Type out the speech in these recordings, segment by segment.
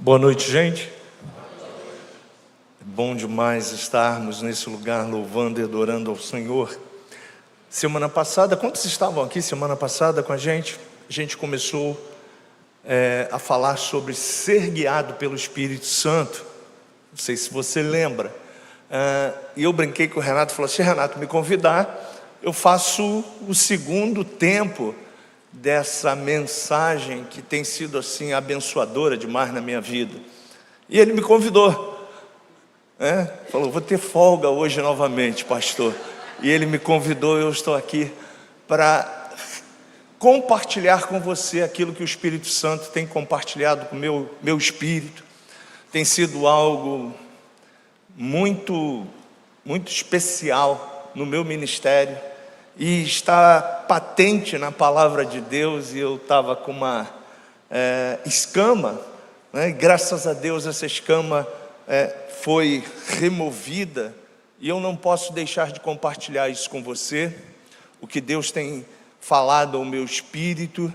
Boa noite, gente. É bom demais estarmos nesse lugar louvando e adorando ao Senhor. Semana passada, quantos estavam aqui semana passada com a gente? A gente começou a falar sobre ser guiado pelo Espírito Santo. Não sei se você lembra. E eu brinquei com o Renato, falou: se Renato me convidar, eu faço o segundo tempo dessa mensagem que tem sido assim abençoadora demais na minha vida. E ele me convidou, falou: vou ter folga hoje novamente, pastor. E ele me convidou, eu estou aqui para compartilhar com você aquilo que o Espírito Santo tem compartilhado com o meu espírito. Tem sido algo muito especial no meu ministério, e está patente na palavra de Deus. E eu estava com uma escama, e graças a Deus essa escama foi removida, e eu não posso deixar de compartilhar isso com você, o que Deus tem falado ao meu espírito,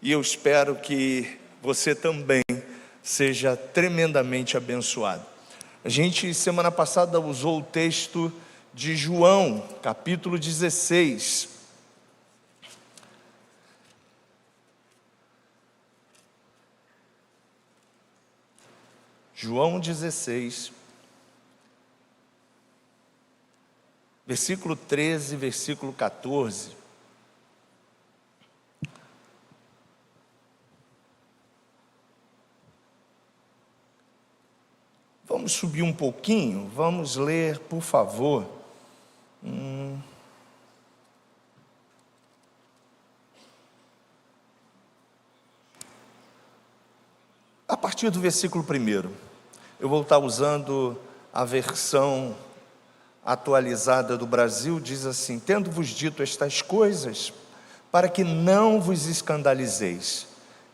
e eu espero que você também seja tremendamente abençoado. A gente semana passada usou o texto de João, capítulo 16. João 16, versículo 13, versículo 14. Vamos subir um pouquinho, vamos ler, por favor. A partir do versículo 1, eu vou estar usando a versão atualizada do Brasil. Diz assim: tendo-vos dito estas coisas, para que não vos escandalizeis,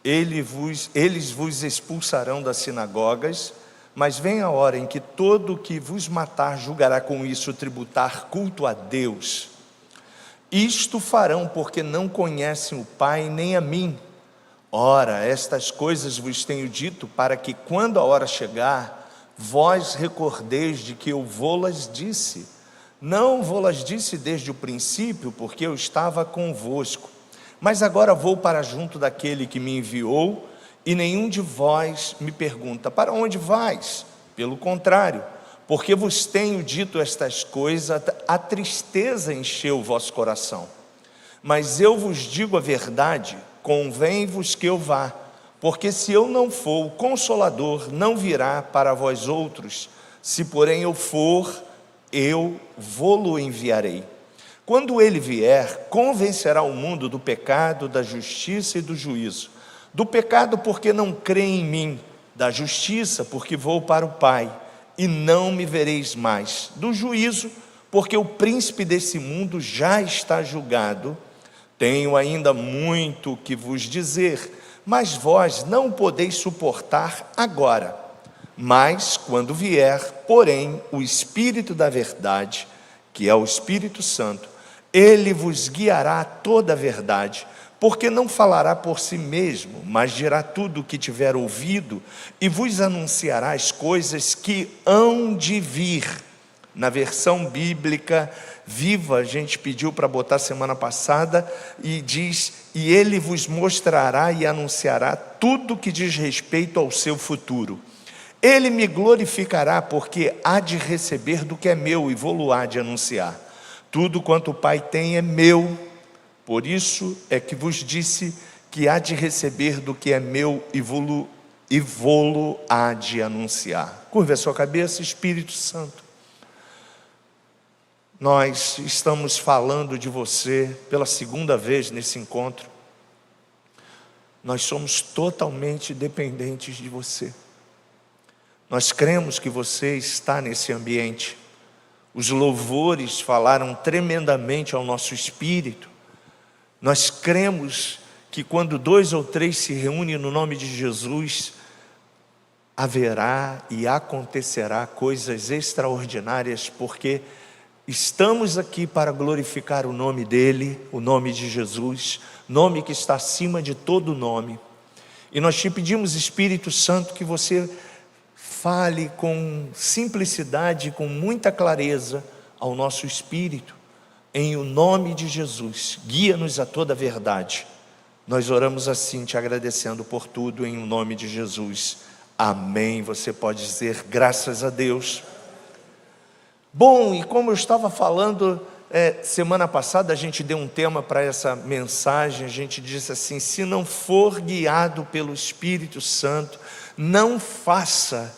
eles vos expulsarão das sinagogas, mas vem a hora em que todo o que vos matar julgará com isso tributar culto a Deus. Isto farão porque não conhecem o Pai nem a mim. Ora, estas coisas vos tenho dito, para que quando a hora chegar, vós recordeis de que eu vô-las disse. Não vô-las disse desde o princípio, porque eu estava convosco. Mas agora vou para junto daquele que me enviou, e nenhum de vós me pergunta: para onde vais? Pelo contrário, porque vos tenho dito estas coisas, a tristeza encheu o vosso coração. Mas eu vos digo a verdade, convém-vos que eu vá, porque se eu não for, o Consolador não virá para vós outros. Se porém eu for, eu vô-lo enviarei. Quando ele vier, convencerá o mundo do pecado, da justiça e do juízo. Do pecado, porque não crê em mim; da justiça, porque vou para o Pai, e não me vereis mais; do juízo, porque o príncipe desse mundo já está julgado. Tenho ainda muito que vos dizer, mas vós não podeis suportar agora. Mas quando vier, porém, o Espírito da verdade, que é o Espírito Santo, ele vos guiará a toda a verdade, porque não falará por si mesmo, mas dirá tudo o que tiver ouvido, e vos anunciará as coisas que hão de vir. Na versão bíblica Viva, a gente pediu para botar semana passada, e diz: e ele vos mostrará e anunciará tudo que diz respeito ao seu futuro. Ele me glorificará, porque há de receber do que é meu, e vou-lo há de anunciar. Tudo quanto o Pai tem é meu. Por isso é que vos disse que há de receber do que é meu, e vou-lo há de anunciar. Curve a sua cabeça. Espírito Santo, nós estamos falando de você pela segunda vez nesse encontro. Nós somos totalmente dependentes de você. Nós cremos que você está nesse ambiente. Os louvores falaram tremendamente ao nosso espírito. Nós cremos que quando 2 ou 3 se reúnem no nome de Jesus, haverá e acontecerá coisas extraordinárias, porque estamos aqui para glorificar o nome dEle, o nome de Jesus, nome que está acima de todo nome. E nós te pedimos, Espírito Santo, que você fale com simplicidade, com muita clareza ao nosso espírito, em o nome de Jesus. Guia-nos a toda a verdade. Nós oramos assim, te agradecendo por tudo, em o nome de Jesus. Amém. Você pode dizer graças a Deus. Bom, e como eu estava falando, semana passada a gente deu um tema para essa mensagem. A gente disse assim: se não for guiado pelo Espírito Santo, não faça,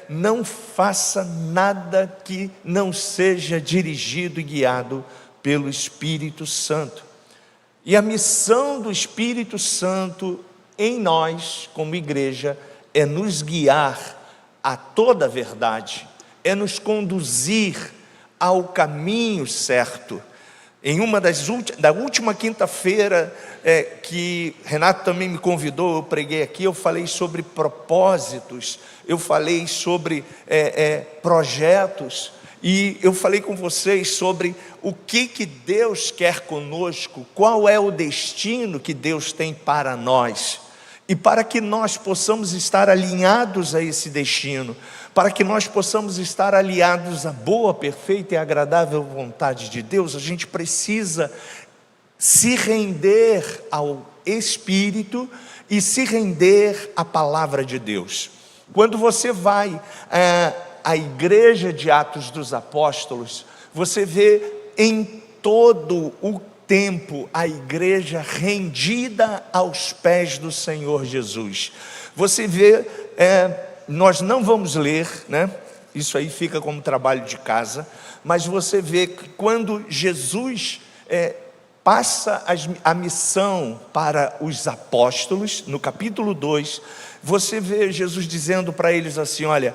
não faça nada que não seja dirigido e guiado pelo Espírito Santo. E a missão do Espírito Santo em nós, como igreja, é nos guiar a toda a verdade, é nos conduzir ao caminho certo. Em uma da última quinta-feira, que Renato também me convidou, eu preguei aqui, eu falei sobre propósitos, eu falei sobre projetos, e eu falei com vocês sobre o que Deus quer conosco, qual é o destino que Deus tem para nós. E para que nós possamos estar alinhados a esse destino, para que nós possamos estar alinhados à boa, perfeita e agradável vontade de Deus, a gente precisa se render ao Espírito e se render à palavra de Deus. Quando você vai à igreja de Atos dos Apóstolos, você vê em todo o tempo a igreja rendida aos pés do Senhor Jesus. Você vê, nós não vamos ler, isso aí fica como trabalho de casa, mas você vê que quando Jesus passa a missão para os apóstolos, no capítulo 2, você vê Jesus dizendo para eles assim: olha,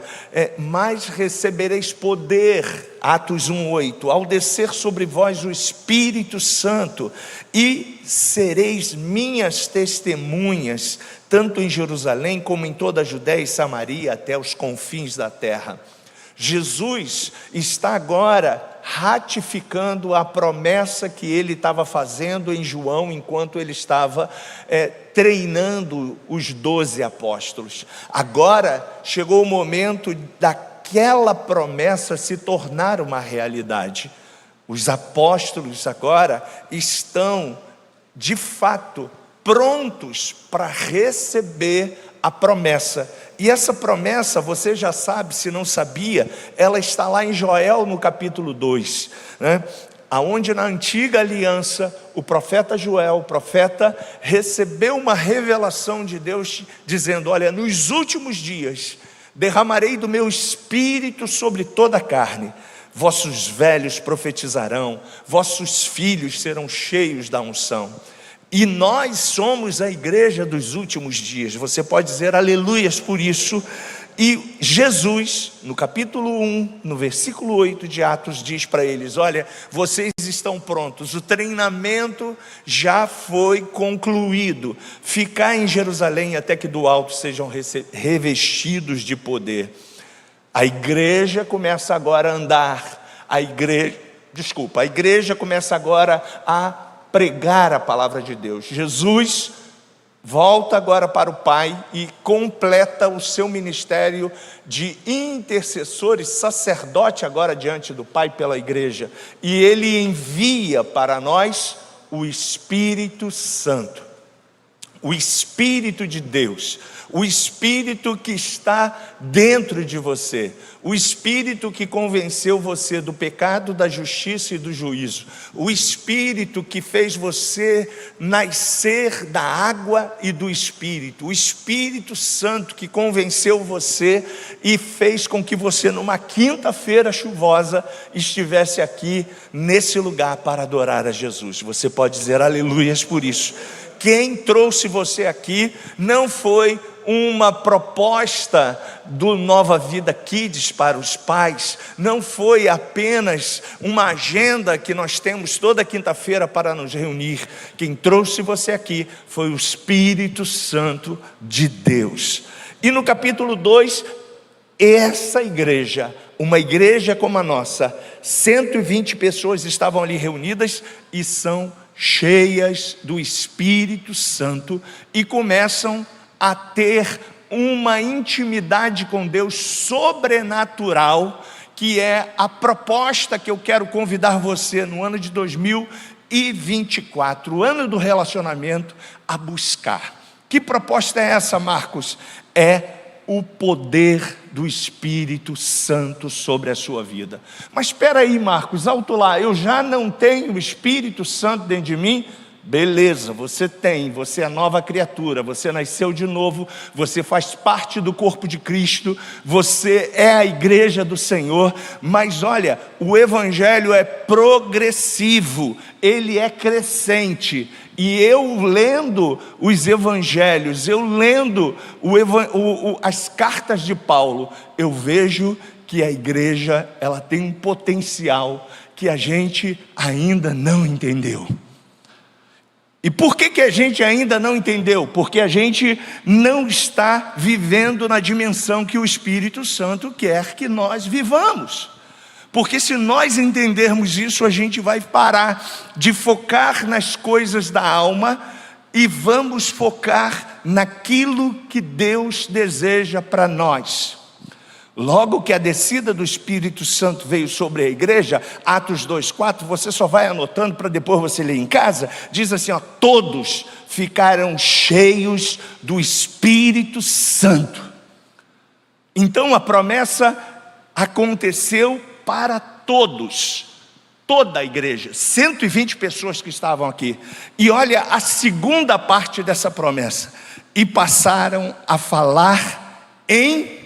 mas recebereis poder, Atos 1:8, ao descer sobre vós o Espírito Santo, e sereis minhas testemunhas, tanto em Jerusalém como em toda a Judéia e Samaria, até os confins da terra. Jesus está agora ratificando a promessa que ele estava fazendo em João, enquanto ele estava treinando os 12 apóstolos. Agora chegou o momento daquela promessa se tornar uma realidade. Os apóstolos agora estão, de fato, prontos para receber a promessa. E essa promessa, você já sabe, se não sabia, ela está lá em Joel no capítulo 2, aonde na antiga aliança, o profeta Joel, o profeta, recebeu uma revelação de Deus, dizendo: olha, nos últimos dias, derramarei do meu espírito sobre toda a carne, vossos velhos profetizarão, vossos filhos serão cheios da unção. E nós somos a igreja dos últimos dias. Você pode dizer aleluias por isso. E Jesus, no capítulo 1, no versículo 8 de Atos, diz para eles: olha, vocês estão prontos, o treinamento já foi concluído. Ficai em Jerusalém até que do alto sejam revestidos de poder. A igreja começa agora a andar, a igreja começa agora a pregar a palavra de Deus. Jesus volta agora para o Pai e completa o seu ministério de intercessor e sacerdote agora diante do Pai pela igreja. E ele envia para nós o Espírito Santo, o Espírito de Deus, o Espírito que está dentro de você, o Espírito que convenceu você do pecado, da justiça e do juízo, o Espírito que fez você nascer da água e do Espírito, o Espírito Santo que convenceu você e fez com que você numa quinta-feira chuvosa estivesse aqui nesse lugar para adorar a Jesus. Você pode dizer aleluias por isso. Quem trouxe você aqui não foi uma proposta do Nova Vida Kids para os pais, não foi apenas uma agenda que nós temos toda quinta-feira para nos reunir. Quem trouxe você aqui foi o Espírito Santo de Deus. E no capítulo 2, essa igreja, uma igreja como a nossa, 120 pessoas estavam ali reunidas e são cheias do Espírito Santo e começam a ter uma intimidade com Deus sobrenatural, que é a proposta que eu quero convidar você no ano de 2024, o ano do relacionamento, a buscar. Que proposta é essa, Marcos? É o poder do Espírito Santo sobre a sua vida. Mas espera aí, Marcos, alto lá, eu já não tenho o Espírito Santo dentro de mim? Beleza, você tem, você é nova criatura, você nasceu de novo, você faz parte do corpo de Cristo, você é a igreja do Senhor, mas olha, o Evangelho é progressivo, ele é crescente, e eu lendo os Evangelhos, eu lendo as cartas de Paulo, eu vejo que a igreja, ela tem um potencial que a gente ainda não entendeu. E por que a gente ainda não entendeu? Porque a gente não está vivendo na dimensão que o Espírito Santo quer que nós vivamos. Porque se nós entendermos isso, a gente vai parar de focar nas coisas da alma e vamos focar naquilo que Deus deseja para nós. Logo que a descida do Espírito Santo veio sobre a igreja, Atos 2,4, você só vai anotando para depois você ler em casa, diz assim, ó, todos ficaram cheios do Espírito Santo. Então a promessa aconteceu para todos, toda a igreja, 120 pessoas que estavam aqui. E olha a segunda parte dessa promessa, e passaram a falar em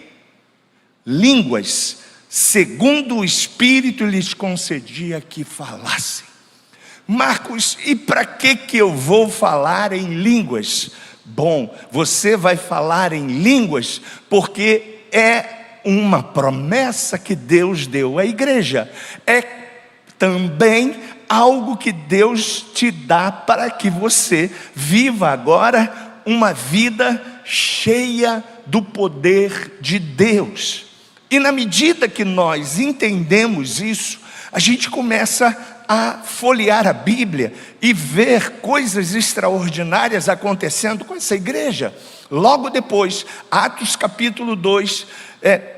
línguas, segundo o Espírito lhes concedia que falassem. Marcos, e para que eu vou falar em línguas? Bom, você vai falar em línguas porque é uma promessa que Deus deu à igreja. É também algo que Deus te dá para que você viva agora uma vida cheia do poder de Deus. E na medida que nós entendemos isso, a gente começa a folhear a Bíblia e ver coisas extraordinárias acontecendo com essa igreja. Logo depois, Atos capítulo 2,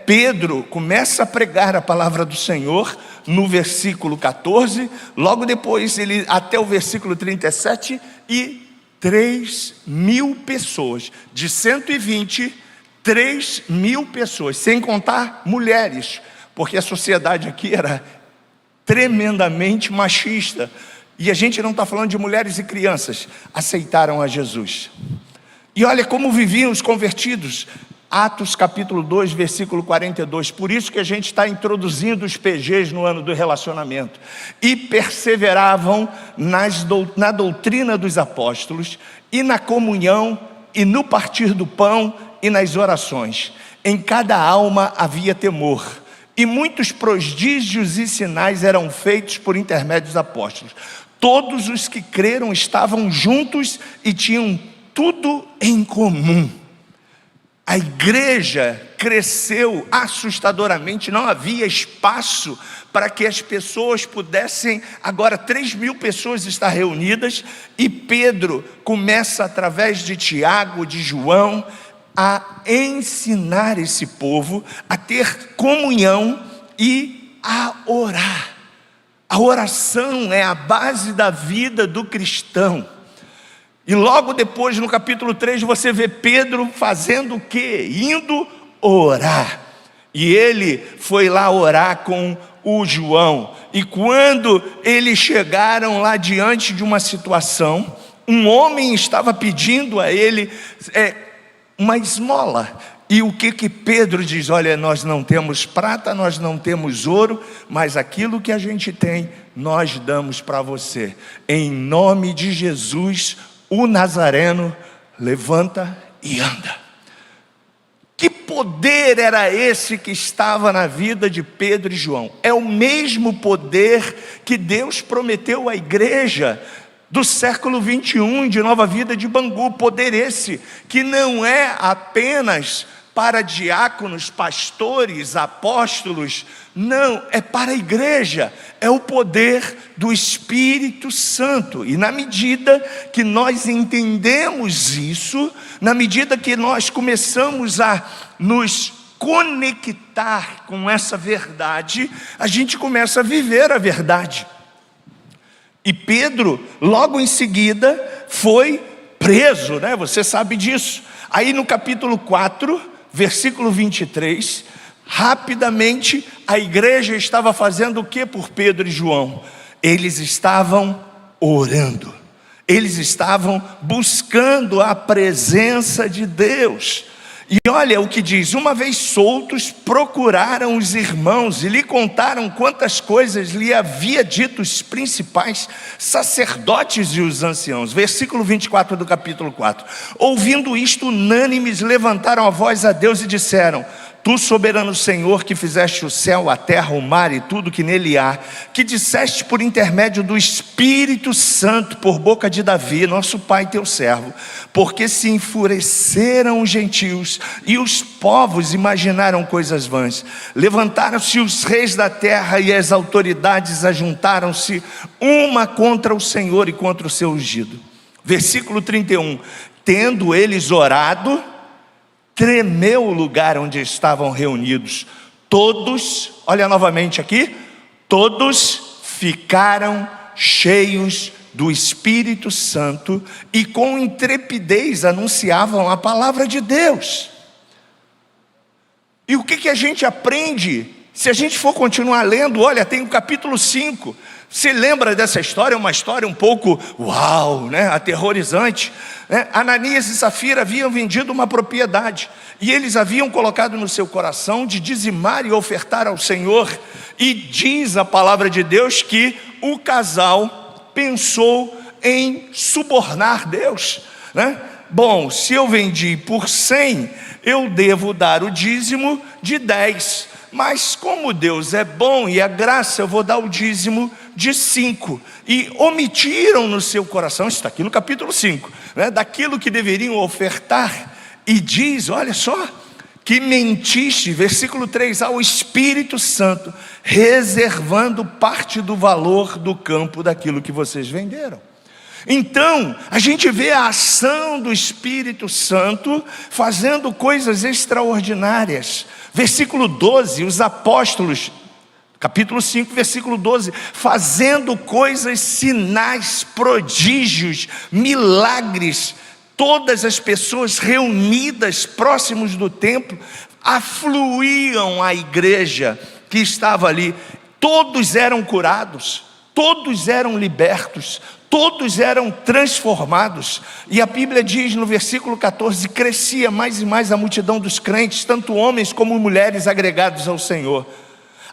Pedro começa a pregar a palavra do Senhor no versículo 14, logo depois ele até o versículo 37, e 3.000 pessoas, de 120, 3.000 pessoas, sem contar mulheres, porque a sociedade aqui era tremendamente machista, e a gente não está falando de mulheres e crianças, aceitaram a Jesus. E olha como viviam os convertidos, Atos capítulo 2, versículo 42, por isso que a gente está introduzindo os PGs no ano do relacionamento, e perseveravam na doutrina dos apóstolos, e na comunhão, e no partir do pão, e nas orações. Em cada alma havia temor, e muitos prodígios e sinais eram feitos por intermédio dos apóstolos. Todos os que creram estavam juntos e tinham tudo em comum. A igreja cresceu assustadoramente, não havia espaço para que as pessoas pudessem, agora 3.000 pessoas estar reunidas, e Pedro começa através de Tiago, de João, a ensinar esse povo a ter comunhão e a orar. A oração é a base da vida do cristão. E logo depois, no capítulo 3, você vê Pedro fazendo o quê? Indo orar. E ele foi lá orar com o João. E quando eles chegaram lá diante de uma situação, um homem estava pedindo a ele uma esmola. E o que Pedro diz? Olha, nós não temos prata, nós não temos ouro, mas aquilo que a gente tem, nós damos para você. Em nome de Jesus, o Nazareno, levanta e anda. Que poder era esse que estava na vida de Pedro e João? É o mesmo poder que Deus prometeu à igreja do século 21, de Nova Vida de Bangu. Poder esse que não é apenas para diáconos, pastores, apóstolos. Não, é para a igreja, é o poder do Espírito Santo. E na medida que nós entendemos isso, na medida que nós começamos a nos conectar com essa verdade, a gente começa a viver a verdade. E Pedro, logo em seguida, foi preso, né? Você sabe disso. Aí no capítulo 4, versículo 23, rapidamente a igreja estava fazendo o que por Pedro e João? Eles estavam orando, eles estavam buscando a presença de Deus. E olha o que diz: uma vez soltos, procuraram os irmãos e lhe contaram quantas coisas lhe havia dito os principais sacerdotes e os anciãos. Versículo 24 do capítulo 4. Ouvindo isto, unânimes levantaram a voz a Deus e disseram: Tu, soberano Senhor, que fizeste o céu, a terra, o mar e tudo que nele há, que disseste por intermédio do Espírito Santo, por boca de Davi, nosso pai teu servo, porque se enfureceram os gentios e os povos imaginaram coisas vãs. Levantaram-se os reis da terra e as autoridades ajuntaram-se uma contra o Senhor e contra o seu ungido. Versículo 31. Tendo eles orado, tremeu o lugar onde estavam reunidos. Todos, olha novamente aqui, todos ficaram cheios do Espírito Santo e com intrepidez anunciavam a palavra de Deus. E o que a gente aprende? Se a gente for continuar lendo, olha, tem o capítulo 5. Você lembra dessa história? É uma história um pouco, uau, né? Aterrorizante, né? Ananias e Safira haviam vendido uma propriedade e eles haviam colocado no seu coração de dizimar e ofertar ao Senhor. E diz a palavra de Deus que o casal pensou em subornar Deus, né? Bom, se eu vendi por 100, eu devo dar o dízimo de 10. Mas como Deus é bom e a graça, eu vou dar o dízimo de 5. E omitiram no seu coração, isso está aqui no capítulo 5, né, daquilo que deveriam ofertar. E diz, olha só, que mentiste, versículo 3, ao Espírito Santo, reservando parte do valor do campo daquilo que vocês venderam. Então, a gente vê a ação do Espírito Santo fazendo coisas extraordinárias. Versículo 12, os apóstolos, capítulo 5, versículo 12, fazendo coisas, sinais, prodígios, milagres. Todas as pessoas reunidas próximos do templo afluíam à igreja que estava ali. Todos eram curados, todos eram libertos, todos eram transformados. E a Bíblia diz no versículo 14: crescia mais e mais a multidão dos crentes, tanto homens como mulheres agregados ao Senhor,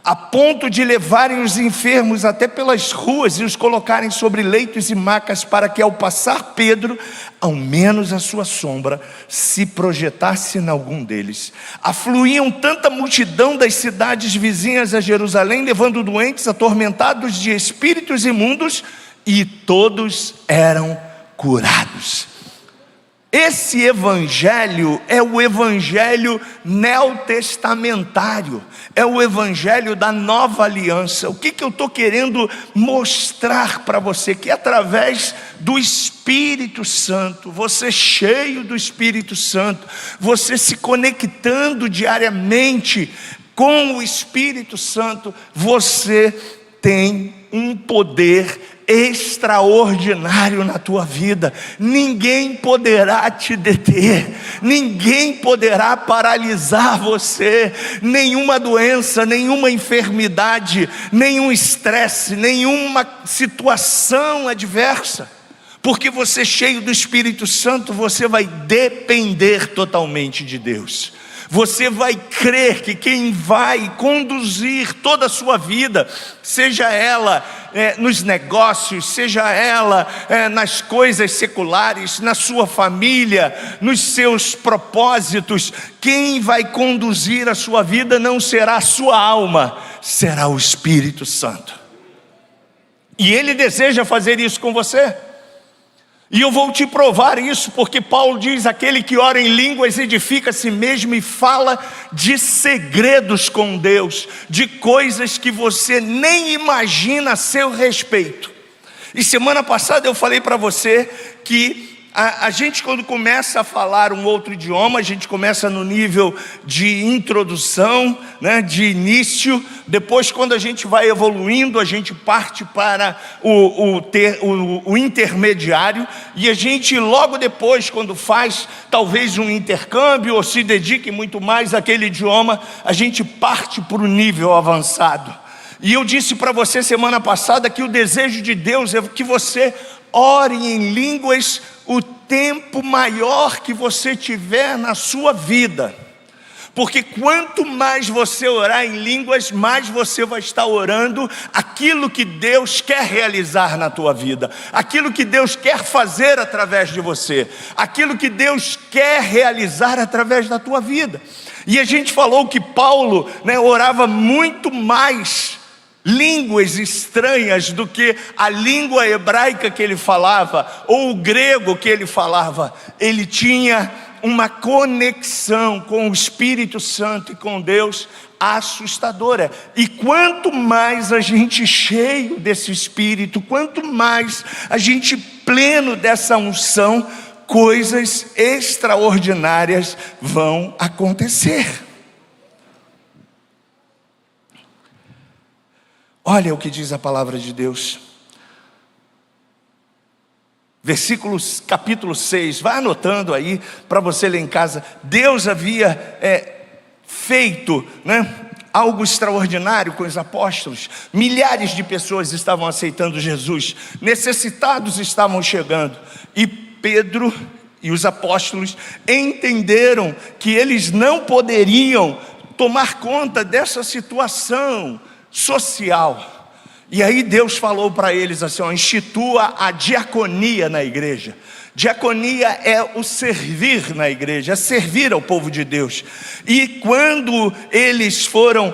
a ponto de levarem os enfermos até pelas ruas e os colocarem sobre leitos e macas, para que ao passar Pedro, ao menos a sua sombra se projetasse em algum deles. Afluíam tanta multidão das cidades vizinhas a Jerusalém, levando doentes, atormentados de espíritos imundos, e todos eram curados. Esse evangelho é o evangelho neotestamentário, é o evangelho da nova aliança. O que eu estou querendo mostrar para você? Que através do Espírito Santo, você cheio do Espírito Santo, você se conectando diariamente com o Espírito Santo, você tem um poder extraordinário na tua vida. Ninguém poderá te deter, ninguém poderá paralisar você. Nenhuma doença, nenhuma enfermidade, nenhum estresse, nenhuma situação adversa, porque você cheio do Espírito Santo, você vai depender totalmente de Deus. Você vai crer que quem vai conduzir toda a sua vida, seja ela nos negócios, seja ela nas coisas seculares, na sua família, nos seus propósitos, quem vai conduzir a sua vida não será a sua alma, será o Espírito Santo. E Ele deseja fazer isso com você. E eu vou te provar isso, porque Paulo diz: aquele que ora em línguas edifica a si mesmo e fala de segredos com Deus, de coisas que você nem imagina a seu respeito. E semana passada eu falei para você que a gente, quando começa a falar um outro idioma, a gente começa no nível de introdução, né, de início. Depois, quando a gente vai evoluindo, a gente parte para o intermediário. E a gente, logo depois, quando faz talvez um intercâmbio ou se dedique muito mais àquele idioma, a gente parte para o nível avançado. E eu disse para você semana passada que o desejo de Deus é que você ore em línguas o tempo maior que você tiver na sua vida. Porque quanto mais você orar em línguas, mais você vai estar orando aquilo que Deus quer realizar na tua vida, aquilo que Deus quer fazer através de você, aquilo que Deus quer realizar através da tua vida. E a gente falou que Paulo, né, orava muito mais línguas estranhas do que a língua hebraica que ele falava, ou o grego que ele falava. Ele tinha uma conexão com o Espírito Santo e com Deus assustadora. E quanto mais a gente cheio desse Espírito, quanto mais a gente pleno dessa unção, coisas extraordinárias vão acontecer. Olha o que diz a palavra de Deus. Capítulo 6, vai anotando aí para você ler em casa. Deus havia feito, né, algo extraordinário com os apóstolos. Milhares de pessoas estavam aceitando Jesus, necessitados estavam chegando. E Pedro e os apóstolos entenderam que eles não poderiam tomar conta dessa situação social. E aí Deus falou para eles assim: institua a diaconia na igreja. Diaconia é o servir na igreja, é servir ao povo de Deus. E quando eles foram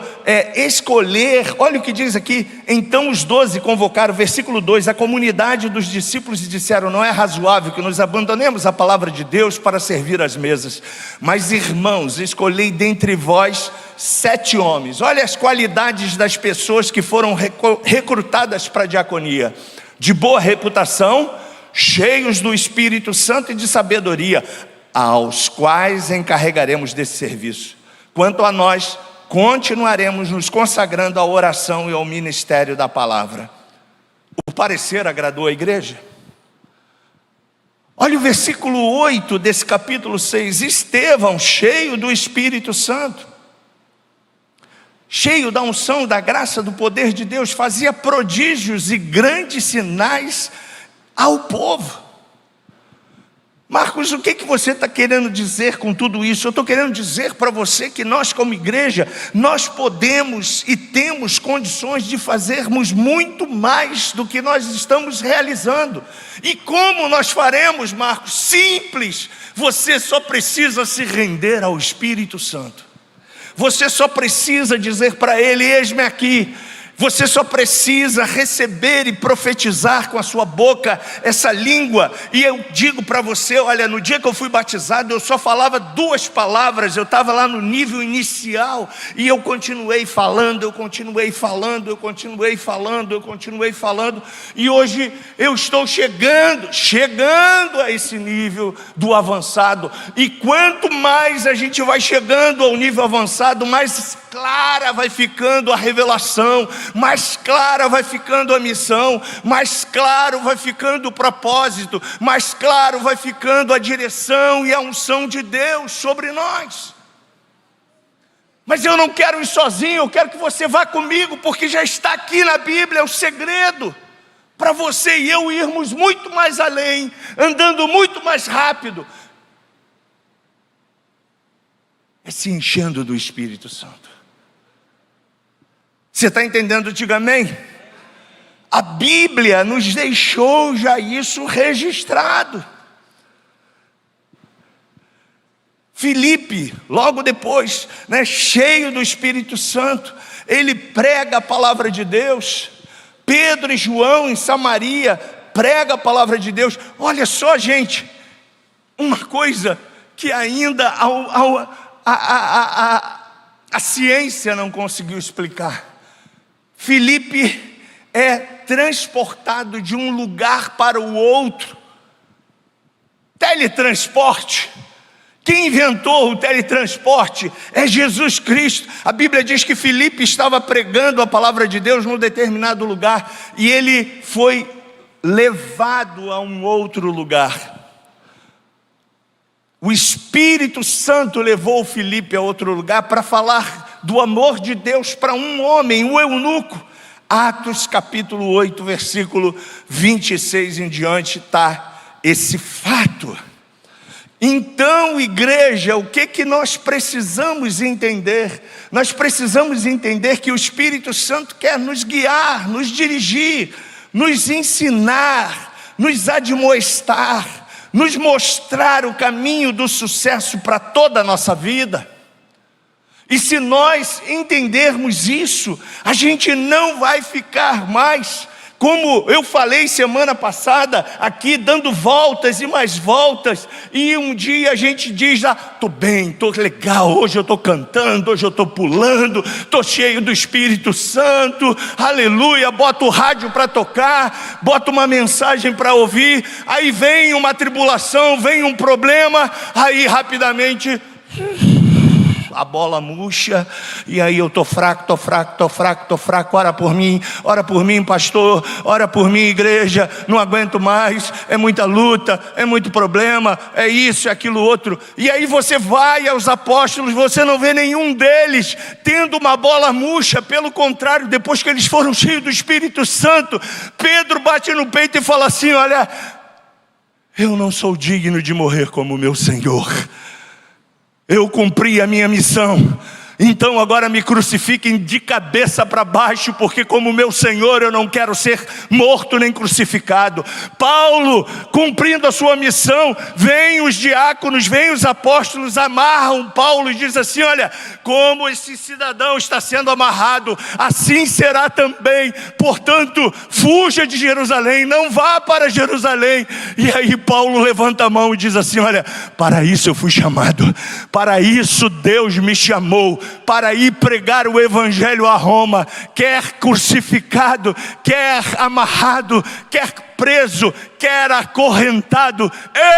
escolher, olha o que diz aqui: então os 12 convocaram, versículo 2, a comunidade dos discípulos e disseram: não é razoável que nos abandonemos a palavra de Deus para servir às mesas. Mas irmãos, escolhei dentre vós 7 homens. Olha as qualidades das pessoas que foram recrutadas para a diaconia: de boa reputação, cheios do Espírito Santo e de sabedoria, aos quais encarregaremos desse serviço. Quanto a nós, continuaremos nos consagrando à oração e ao ministério da palavra. O parecer agradou a igreja? Olha o versículo 8 desse capítulo 6. Estevão, cheio do Espírito Santo, cheio da unção, da graça, do poder de Deus, fazia prodígios e grandes sinais ao povo. Marcos, o que você está querendo dizer com tudo isso? Eu estou querendo dizer para você que nós, como igreja, nós podemos e temos condições de fazermos muito mais do que nós estamos realizando. E como nós faremos, Marcos? Simples. Você só precisa se render ao Espírito Santo. Você só precisa dizer para Ele: eis-me aqui. Você só precisa receber e profetizar com a sua boca essa língua. E eu digo para você, olha, no dia que eu fui batizado, eu só falava 2 palavras. Eu estava lá no nível inicial e eu continuei falando, e hoje eu estou chegando a esse nível do avançado. E quanto mais a gente vai chegando ao nível avançado, mais clara vai ficando a revelação, mais clara vai ficando a missão, mais claro vai ficando o propósito, mais claro vai ficando a direção e a unção de Deus sobre nós. Mas eu não quero ir sozinho, eu quero que você vá comigo, porque já está aqui na Bíblia o segredo para você e eu irmos muito mais além, andando muito mais rápido, é se enchendo do Espírito Santo. Você está entendendo? Diga amém. A Bíblia nos deixou já isso registrado. Filipe, logo depois, né, cheio do Espírito Santo, ele prega a palavra de Deus. Pedro e João em Samaria prega a palavra de Deus. Olha só, gente, uma coisa que ainda a ciência não conseguiu explicar. Filipe é transportado de um lugar para o outro. Teletransporte. Quem inventou o teletransporte é Jesus Cristo. A Bíblia diz que Filipe estava pregando a palavra de Deus num determinado lugar e ele foi levado a um outro lugar. O Espírito Santo levou Filipe a outro lugar para falar do amor de Deus para um homem, o eunuco. Atos capítulo 8, versículo 26 em diante está esse fato. Então, igreja, o que nós precisamos entender? Nós precisamos entender que o Espírito Santo quer nos guiar, nos dirigir, nos ensinar, nos admoestar, nos mostrar o caminho do sucesso para toda a nossa vida. E se nós entendermos isso, a gente não vai ficar mais, como eu falei semana passada, aqui dando voltas e mais voltas, e um dia a gente diz, tô bem, tô legal, hoje eu tô cantando, hoje eu tô pulando, tô cheio do Espírito Santo, aleluia, boto o rádio para tocar, boto uma mensagem para ouvir, aí vem uma tribulação, vem um problema, aí rapidamente a bola murcha, e aí eu tô fraco, ora por mim, pastor, ora por mim, igreja, não aguento mais, é muita luta, é muito problema, é isso, é aquilo outro, e aí você vai aos apóstolos, você não vê nenhum deles tendo uma bola murcha, pelo contrário, depois que eles foram cheios do Espírito Santo, Pedro bate no peito e fala assim, olha, eu não sou digno de morrer como meu Senhor, eu cumpri a minha missão, então agora me crucifiquem de cabeça para baixo, porque como meu Senhor eu não quero ser morto nem crucificado. Paulo, cumprindo a sua missão, vem os diáconos, vem os apóstolos, amarram Paulo e diz assim, olha, como esse cidadão está sendo amarrado, assim será também, portanto, fuja de Jerusalém, não vá para Jerusalém. E aí Paulo levanta a mão e diz assim, olha, para isso eu fui chamado, para isso Deus me chamou, para ir pregar o evangelho a Roma, quer crucificado, quer amarrado, quer preso, quer acorrentado,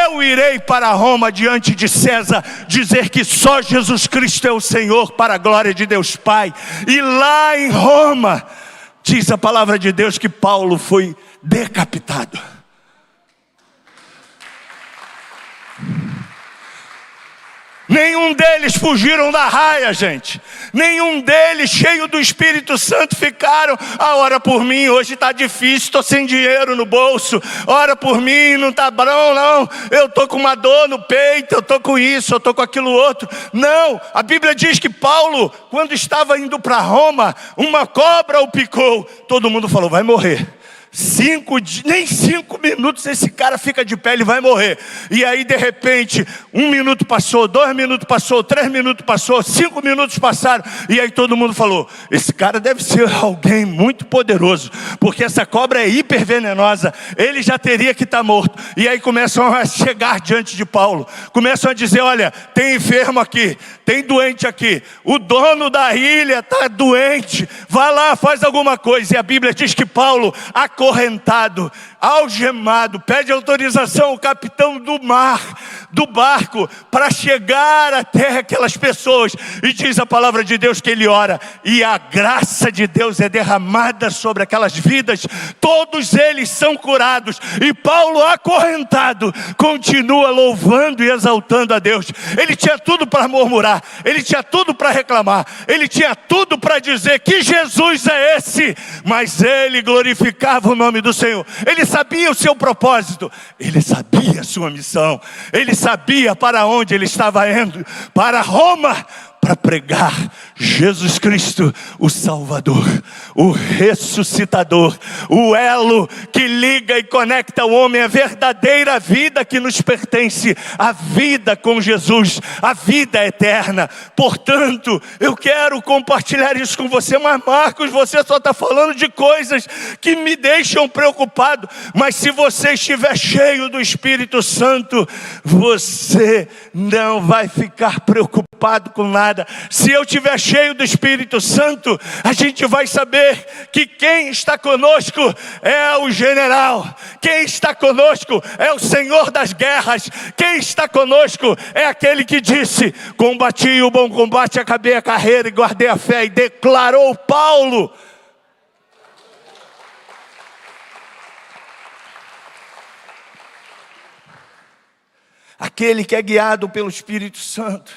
eu irei para Roma diante de César, dizer que só Jesus Cristo é o Senhor, para a glória de Deus Pai. E lá em Roma, diz a palavra de Deus que Paulo foi decapitado. Nenhum deles fugiram da raia, gente. Nenhum deles, cheio do Espírito Santo, ficaram, ora por mim, hoje está difícil, estou sem dinheiro no bolso, ora por mim, não está bom não, eu estou com uma dor no peito, eu estou com isso, eu estou com aquilo outro. Não, a Bíblia diz que Paulo, quando estava indo para Roma, uma cobra o picou, todo mundo falou, vai morrer. Nem 5 minutos esse cara fica de pé, ele vai morrer. E aí de repente 1 minuto passou, 2 minutos passou, 3 minutos passou, 5 minutos passaram. E aí todo mundo falou, esse cara deve ser alguém muito poderoso, porque essa cobra é hipervenenosa, ele já teria que estar morto. E aí começam a chegar diante de Paulo, começam a dizer, olha, tem enfermo aqui, tem doente aqui, o dono da ilha está doente, vai lá, faz alguma coisa. E a Bíblia diz que Paulo, acorrentado, algemado, pede autorização ao capitão do barco, para chegar até aquelas pessoas, e diz a palavra de Deus que ele ora, e a graça de Deus é derramada sobre aquelas vidas, todos eles são curados, e Paulo, acorrentado, continua louvando e exaltando a Deus. Ele tinha tudo para murmurar, ele tinha tudo para reclamar, ele tinha tudo para dizer que Jesus é esse, mas ele glorificava o nome do Senhor. Ele sabia o seu propósito, ele sabia a sua missão, ele sabia para onde ele estava indo, para Roma, para pregar Jesus Cristo, o Salvador, o ressuscitador, o elo que liga e conecta o homem à verdadeira vida que nos pertence, a vida com Jesus, a vida eterna. Portanto, eu quero compartilhar isso com você, mas Marcos, você só está falando de coisas que me deixam preocupado. Mas se você estiver cheio do Espírito Santo, você não vai ficar preocupado com nada. Se eu estiver cheio do Espírito Santo, a gente vai saber que quem está conosco é o general, quem está conosco é o Senhor das guerras, quem está conosco é aquele que disse: combati o bom combate, acabei a carreira e guardei a fé, e declarou Paulo. Aquele que é guiado pelo Espírito Santo,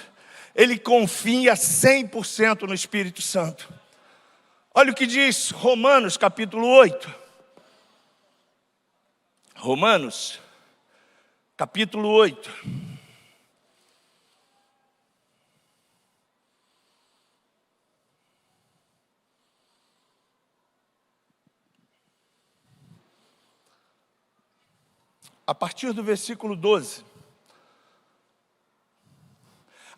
ele confia 100% no Espírito Santo. Olha o que diz Romanos capítulo 8. Romanos capítulo 8. A partir do versículo 12.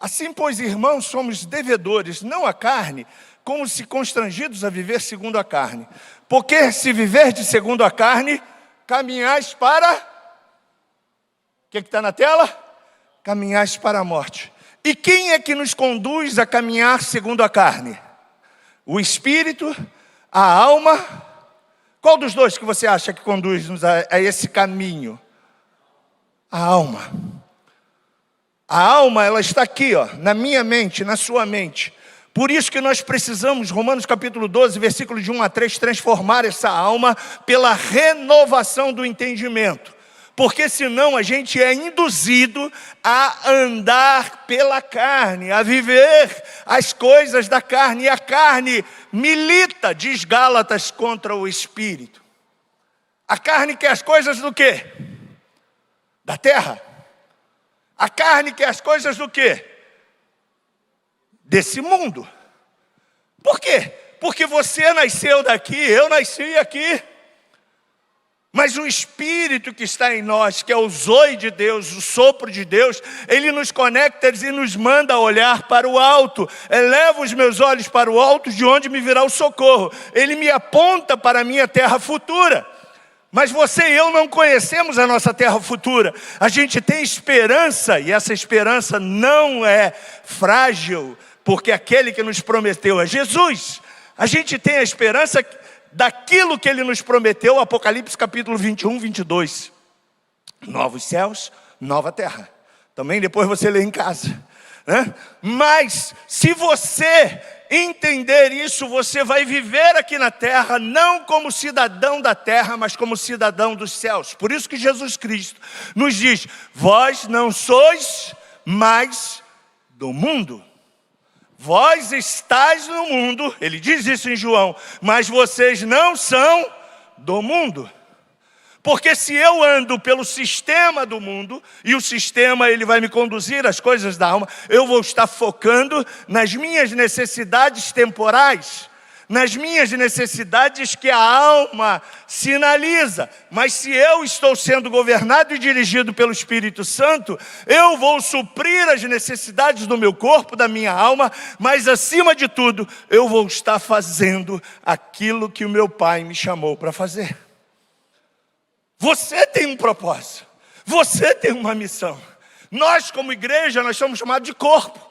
Assim, pois, irmãos, somos devedores, não à carne, como se constrangidos a viver segundo a carne. Porque se viverdes segundo a carne, caminhais para... O que está na tela? Caminhais para a morte. E quem é que nos conduz a caminhar segundo a carne? O Espírito, a alma? Qual dos dois que você acha que conduz-nos a esse caminho? A alma. A alma, ela está aqui, ó, na minha mente, na sua mente. Por isso que nós precisamos, Romanos capítulo 12, versículo de 1 a 3, transformar essa alma pela renovação do entendimento. Porque senão a gente é induzido a andar pela carne, a viver as coisas da carne. E a carne milita, diz Gálatas, contra o Espírito. A carne quer as coisas do quê? Da terra. A carne quer as coisas do quê? Desse mundo. Por quê? Porque você nasceu daqui, eu nasci aqui. Mas o Espírito que está em nós, que é o zoe de Deus, o sopro de Deus, ele nos conecta e nos manda olhar para o alto. Eleva os meus olhos para o alto, de onde me virá o socorro. Ele me aponta para a minha terra futura. Mas você e eu não conhecemos a nossa terra futura. A gente tem esperança, e essa esperança não é frágil, porque aquele que nos prometeu é Jesus. A gente tem a esperança daquilo que ele nos prometeu, Apocalipse capítulo 21, 22. Novos céus, nova terra. Também depois você lê em casa, né? Mas se você entender isso, você vai viver aqui na terra, não como cidadão da terra, mas como cidadão dos céus. Por isso que Jesus Cristo nos diz: vós não sois mais do mundo. Vós estáis no mundo, ele diz isso em João, mas vocês não são do mundo. Porque se eu ando pelo sistema do mundo, e o sistema ele vai me conduzir às coisas da alma, eu vou estar focando nas minhas necessidades temporais, nas minhas necessidades que a alma sinaliza. Mas se eu estou sendo governado e dirigido pelo Espírito Santo, eu vou suprir as necessidades do meu corpo, da minha alma, mas acima de tudo, eu vou estar fazendo aquilo que o meu Pai me chamou para fazer. Você tem um propósito, você tem uma missão. Nós como igreja, nós somos chamados de corpo.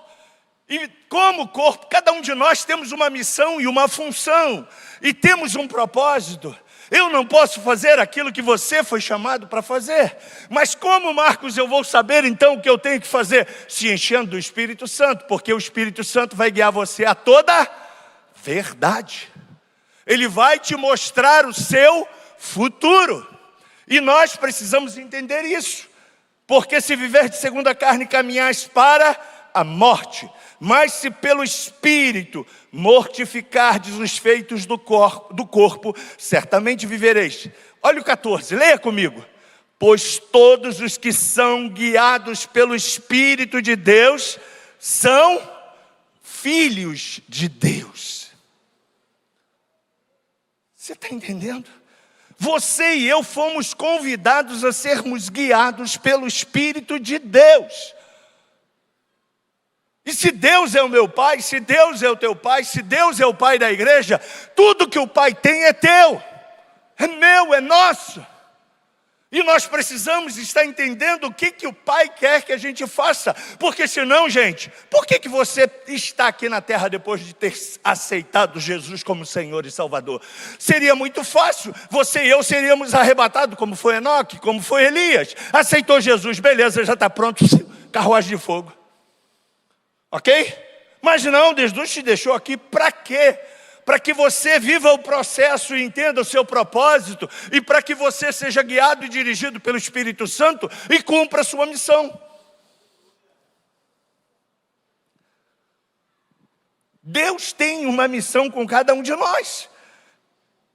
E como corpo, cada um de nós temos uma missão e uma função. E temos um propósito. Eu não posso fazer aquilo que você foi chamado para fazer. Mas como, Marcos, eu vou saber então o que eu tenho que fazer? Se enchendo do Espírito Santo, porque o Espírito Santo vai guiar você a toda verdade. Ele vai te mostrar o seu futuro. E nós precisamos entender isso. Porque se viver de segundo a carne, caminhais para a morte. Mas se pelo Espírito mortificardes os feitos do corpo, certamente vivereis. Olha o 14, leia comigo. Pois todos os que são guiados pelo Espírito de Deus são filhos de Deus. Você está entendendo? Você e eu fomos convidados a sermos guiados pelo Espírito de Deus. E se Deus é o meu pai, se Deus é o teu pai, se Deus é o pai da igreja, tudo que o pai tem é teu, é meu, é nosso. E nós precisamos estar entendendo o que o pai quer que a gente faça. Porque senão, gente, por que você está aqui na terra depois de ter aceitado Jesus como Senhor e Salvador? Seria muito fácil, você e eu seríamos arrebatados, como foi Enoque, como foi Elias. Aceitou Jesus, beleza, já está pronto, carruagem de fogo. Ok? Mas não, Jesus te deixou aqui para quê? Para que você viva o processo e entenda o seu propósito, e para que você seja guiado e dirigido pelo Espírito Santo e cumpra a sua missão. Deus tem uma missão com cada um de nós.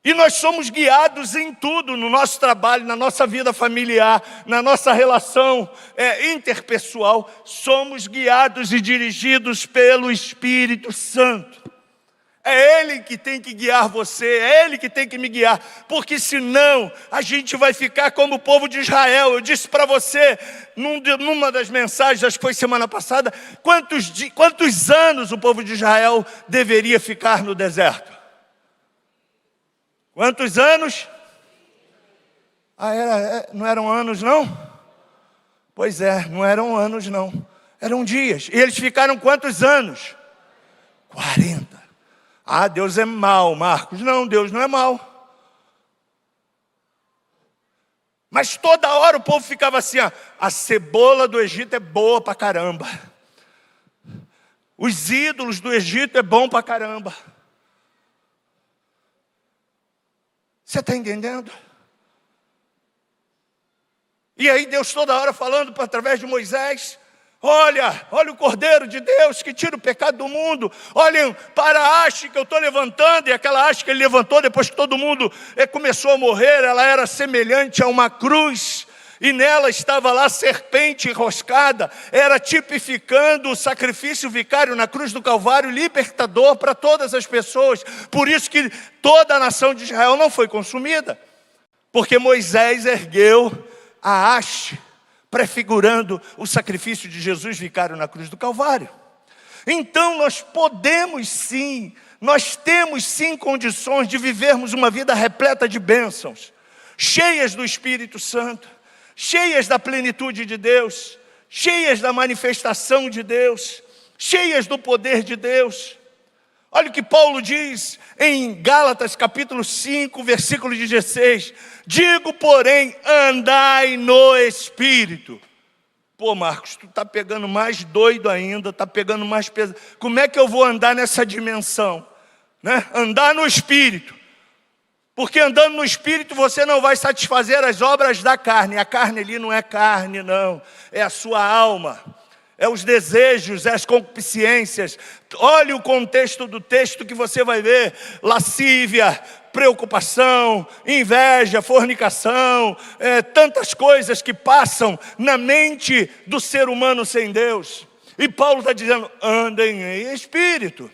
E nós somos guiados em tudo, no nosso trabalho, na nossa vida familiar, na nossa relação interpessoal. Somos guiados e dirigidos pelo Espírito Santo. É Ele que tem que guiar você, é Ele que tem que me guiar. Porque senão a gente vai ficar como o povo de Israel. Eu disse para você, numa das mensagens, acho que foi semana passada, quantos anos o povo de Israel deveria ficar no deserto? Quantos anos? Não eram anos não? Pois é, não eram anos não. Eram dias. E eles ficaram quantos anos? 40. Ah, Deus é mau, Marcos. Não, Deus não é mau. Mas toda hora o povo ficava assim, ó, a cebola do Egito é boa pra caramba. Os ídolos do Egito é bom pra caramba. Você está entendendo? E aí Deus toda hora falando através de Moisés, olha o Cordeiro de Deus que tira o pecado do mundo, olhem para a haste que eu estou levantando, e aquela haste que ele levantou depois que todo mundo começou a morrer, ela era semelhante a uma cruz, e nela estava lá a serpente enroscada, era tipificando o sacrifício vicário na cruz do Calvário, libertador para todas as pessoas. Por isso que toda a nação de Israel não foi consumida, porque Moisés ergueu a haste, prefigurando o sacrifício de Jesus vicário na cruz do Calvário. Então nós podemos sim, nós temos sim condições de vivermos uma vida repleta de bênçãos, cheias do Espírito Santo, cheias da plenitude de Deus, cheias da manifestação de Deus, cheias do poder de Deus. Olha o que Paulo diz em Gálatas capítulo 5, versículo 16. Digo, porém, andai no Espírito. Pô, Marcos, tu está pegando mais doido ainda, está pegando mais pesado. Como é que eu vou andar nessa dimensão? Né? Andar no Espírito. Porque andando no Espírito você não vai satisfazer as obras da carne. A carne ali não é carne, não. É a sua alma. É os desejos, é as concupiscências. Olha o contexto do texto que você vai ver. Lascívia, preocupação, inveja, fornicação. Tantas coisas que passam na mente do ser humano sem Deus. E Paulo está dizendo, andem em Espírito.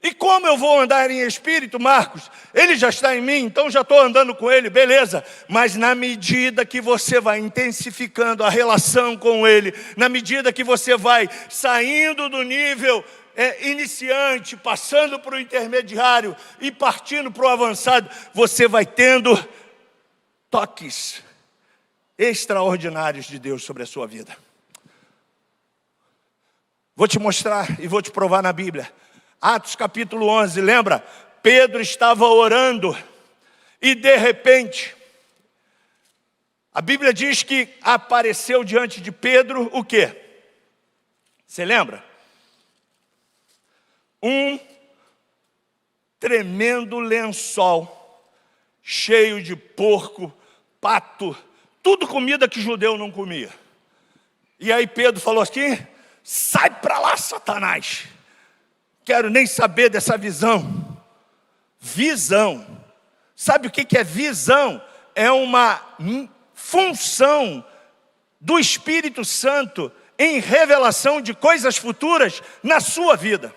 E como eu vou andar em Espírito, Marcos? Ele já está em mim, então já estou andando com Ele, beleza. Mas na medida que você vai intensificando a relação com Ele, na medida que você vai saindo do nível iniciante, passando para o intermediário e partindo para o avançado, você vai tendo toques extraordinários de Deus sobre a sua vida. Vou te mostrar e vou te provar na Bíblia. Atos capítulo 11, lembra? Pedro estava orando e de repente, a Bíblia diz que apareceu diante de Pedro o quê? Você lembra? Um tremendo lençol, cheio de porco, pato, tudo comida que judeu não comia. E aí Pedro falou assim, sai para lá, Satanás. Quero nem saber dessa visão. Visão. Sabe o que é visão? É uma função do Espírito Santo em revelação de coisas futuras na sua vida.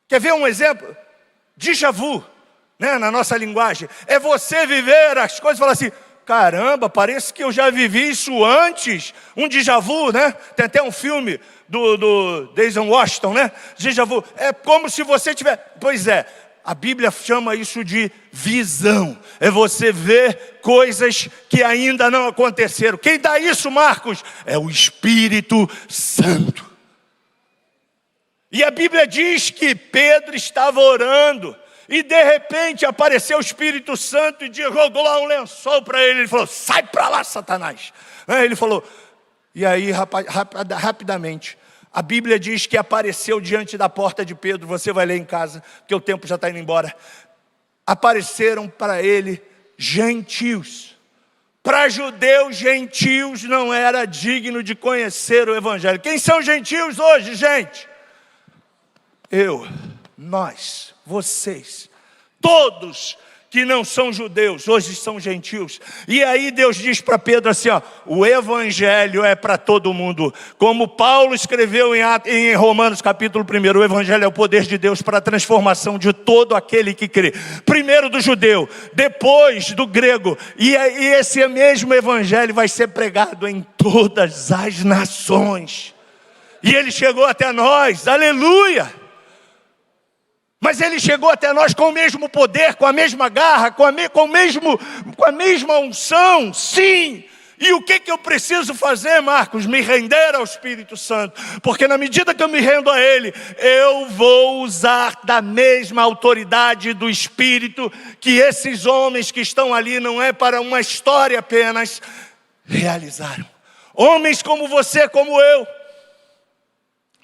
Quer ver um exemplo? Déjà vu, né, na nossa linguagem. É você viver as coisas e falar assim, caramba, parece que eu já vivi isso antes. Um déjà vu, né? Tem até um filme do Denzel Washington, né? Déjà vu. É como se você tivesse... Pois é, a Bíblia chama isso de visão. É você ver coisas que ainda não aconteceram. Quem dá isso, Marcos? É o Espírito Santo. E a Bíblia diz que Pedro estava orando e de repente apareceu o Espírito Santo e jogou lá um lençol para ele. Ele falou, sai para lá, Satanás. Ele falou, e aí rapidamente, a Bíblia diz que apareceu diante da porta de Pedro. Você vai ler em casa, porque o tempo já está indo embora. Apareceram para ele gentios. Para judeus, gentios não era digno de conhecer o Evangelho. Quem são gentios hoje, gente? Eu, nós, vocês, todos que não são judeus, hoje são gentios. E aí Deus diz para Pedro assim, ó, o Evangelho é para todo mundo. Como Paulo escreveu em Romanos capítulo 1, o Evangelho é o poder de Deus para a transformação de todo aquele que crê. Primeiro do judeu, depois do grego. E esse mesmo Evangelho vai ser pregado em todas as nações. E ele chegou até nós, aleluia! Mas ele chegou até nós com o mesmo poder, com a mesma garra, com a mesma unção, sim. E o que eu preciso fazer, Marcos? Me render ao Espírito Santo. Porque na medida que eu me rendo a Ele, eu vou usar da mesma autoridade do Espírito que esses homens que estão ali, não é para uma história apenas, realizaram. Homens como você, como eu,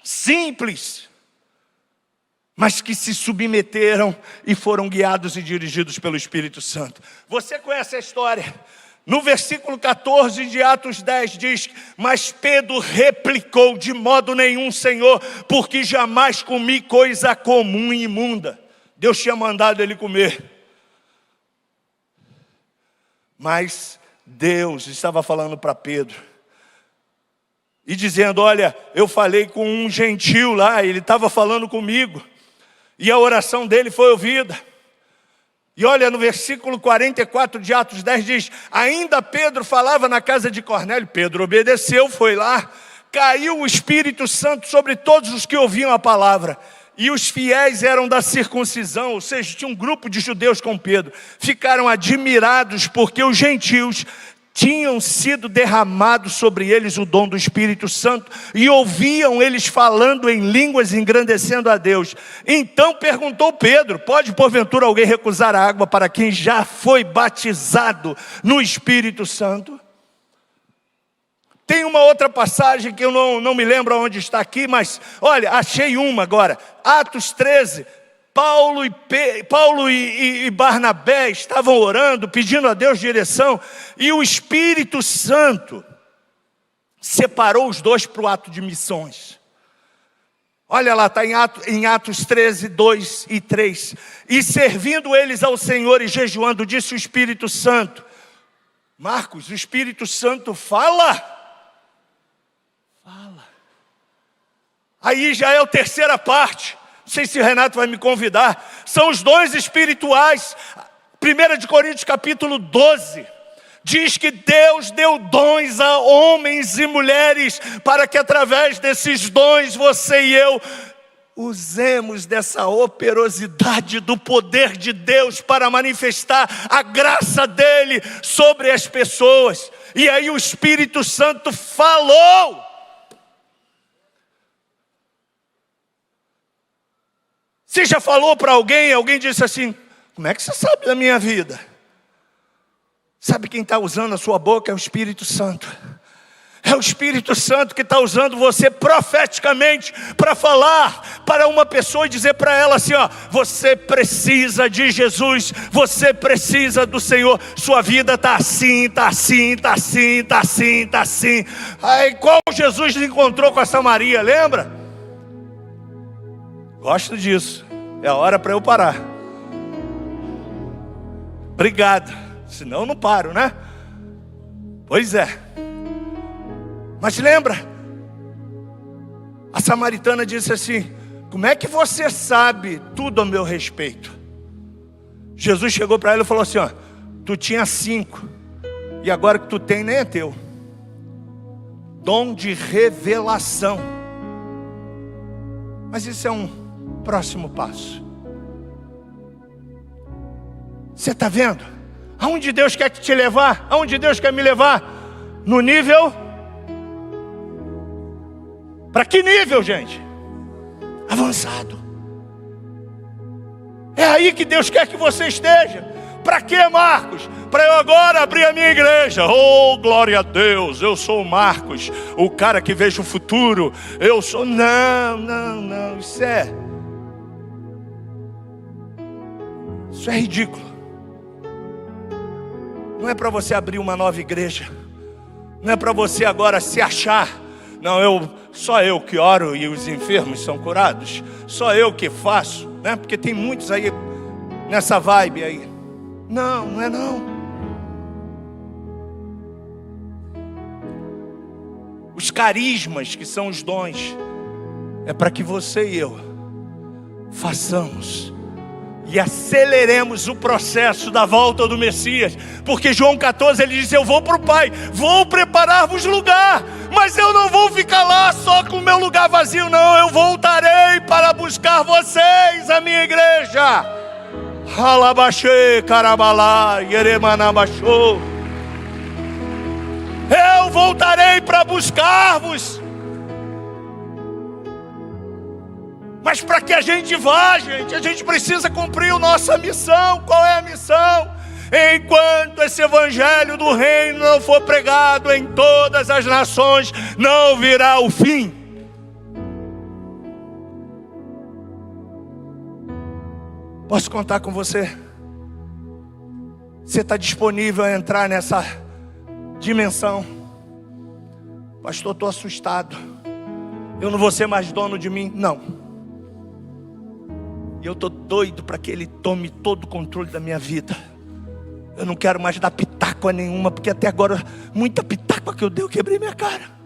simples, mas que se submeteram e foram guiados e dirigidos pelo Espírito Santo. Você conhece a história? No versículo 14 de Atos 10 diz, mas Pedro replicou, de modo nenhum, Senhor, porque jamais comi coisa comum e imunda. Deus tinha mandado ele comer. Mas Deus estava falando para Pedro e dizendo, olha, eu falei com um gentil lá, ele estava falando comigo. E a oração dele foi ouvida. E olha, no versículo 44 de Atos 10 diz, ainda Pedro falava na casa de Cornélio. Pedro obedeceu, foi lá. Caiu o Espírito Santo sobre todos os que ouviam a palavra. E os fiéis eram da circuncisão, ou seja, tinha um grupo de judeus com Pedro. Ficaram admirados porque os gentios tinham sido derramados sobre eles o dom do Espírito Santo e ouviam eles falando em línguas, engrandecendo a Deus. Então perguntou Pedro, pode porventura alguém recusar a água para quem já foi batizado no Espírito Santo? Tem uma outra passagem que eu não me lembro onde está aqui, mas olha, achei uma agora, Atos 13, Paulo e Barnabé estavam orando, pedindo a Deus direção, e o Espírito Santo separou os dois para o ato de missões. Olha lá, está em Atos 13, 2 e 3. E servindo eles ao Senhor e jejuando, disse o Espírito Santo. Marcos, o Espírito Santo fala. Aí já é a terceira parte. Não sei se o Renato vai me convidar. São os dons espirituais. 1 Coríntios capítulo 12. Diz que Deus deu dons a homens e mulheres para que através desses dons você e eu usemos dessa operosidade do poder de Deus para manifestar a graça dele sobre as pessoas. E aí o Espírito Santo falou. Você já falou para alguém, alguém disse assim, como é que você sabe da minha vida? Sabe quem está usando a sua boca? É o Espírito Santo. É o Espírito Santo que está usando você profeticamente para falar para uma pessoa e dizer para ela assim, ó, você precisa de Jesus, você precisa do Senhor, sua vida está assim, está assim, está assim, está assim, está assim. Aí qual Jesus encontrou com essa Maria, lembra? Gosto disso, é a hora para eu parar. Obrigado, senão eu não paro, né? Pois é. Mas lembra, a samaritana disse assim: como é que você sabe tudo a meu respeito? Jesus chegou para ela e falou assim: ó, tu tinha 5, e agora que tu tem nem é teu. Dom de revelação. Mas isso é um próximo passo. Você está vendo? Aonde Deus quer te levar? Aonde Deus quer me levar? No nível... Para que nível, gente? Avançado. É aí que Deus quer que você esteja. Para quê, Marcos? Para eu agora abrir a minha igreja. Oh, glória a Deus, eu sou o Marcos, o cara que vejo o futuro. Eu sou... Não, isso é ridículo. Não é para você abrir uma nova igreja. Não é para você agora se achar. Não, só eu que oro e os enfermos são curados. Só eu que faço, né? Porque tem muitos aí nessa vibe aí. Não é não. Os carismas, que são os dons, é para que você e eu façamos e aceleremos o processo da volta do Messias. Porque João 14 ele diz: eu vou para o Pai, vou preparar-vos lugar, mas eu não vou ficar lá só com o meu lugar vazio, não. Eu voltarei para buscar vocês, a minha igreja. Alabaxê, carabalá, yeremanabachô. Eu voltarei para buscar-vos. Mas para que a gente vá, gente, a gente precisa cumprir a nossa missão. Qual é a missão? Enquanto esse evangelho do reino não for pregado em todas as nações, não virá o fim. Posso contar com você? Você está disponível a entrar nessa dimensão? Pastor, estou assustado. Eu não vou ser mais dono de mim. Não. E eu estou doido para que Ele tome todo o controle da minha vida. Eu não quero mais dar pitaco a nenhuma, porque até agora, muita pitaco que eu dei, eu quebrei minha cara.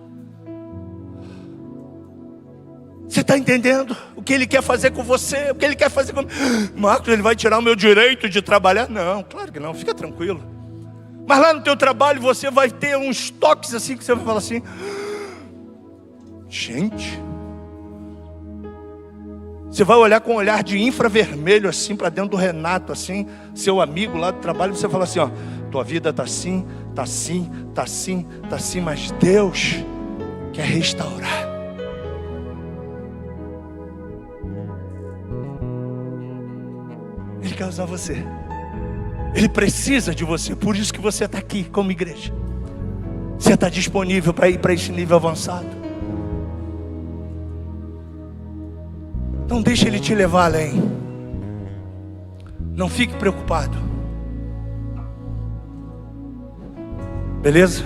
Você está entendendo o que Ele quer fazer com você? O que Ele quer fazer comigo? Marcos, Ele vai tirar o meu direito de trabalhar? Não, claro que não, fica tranquilo. Mas lá no teu trabalho você vai ter uns toques assim, que você vai falar assim: gente... Você vai olhar com um olhar de infravermelho assim para dentro do Renato, assim, seu amigo lá do trabalho, e você fala assim: ó, tua vida está assim, está assim, está assim, está assim, mas Deus quer restaurar. Ele quer usar você. Ele precisa de você. Por isso que você está aqui como igreja. Você está disponível para ir para esse nível avançado. Então deixa Ele te levar além. Não fique preocupado. Beleza?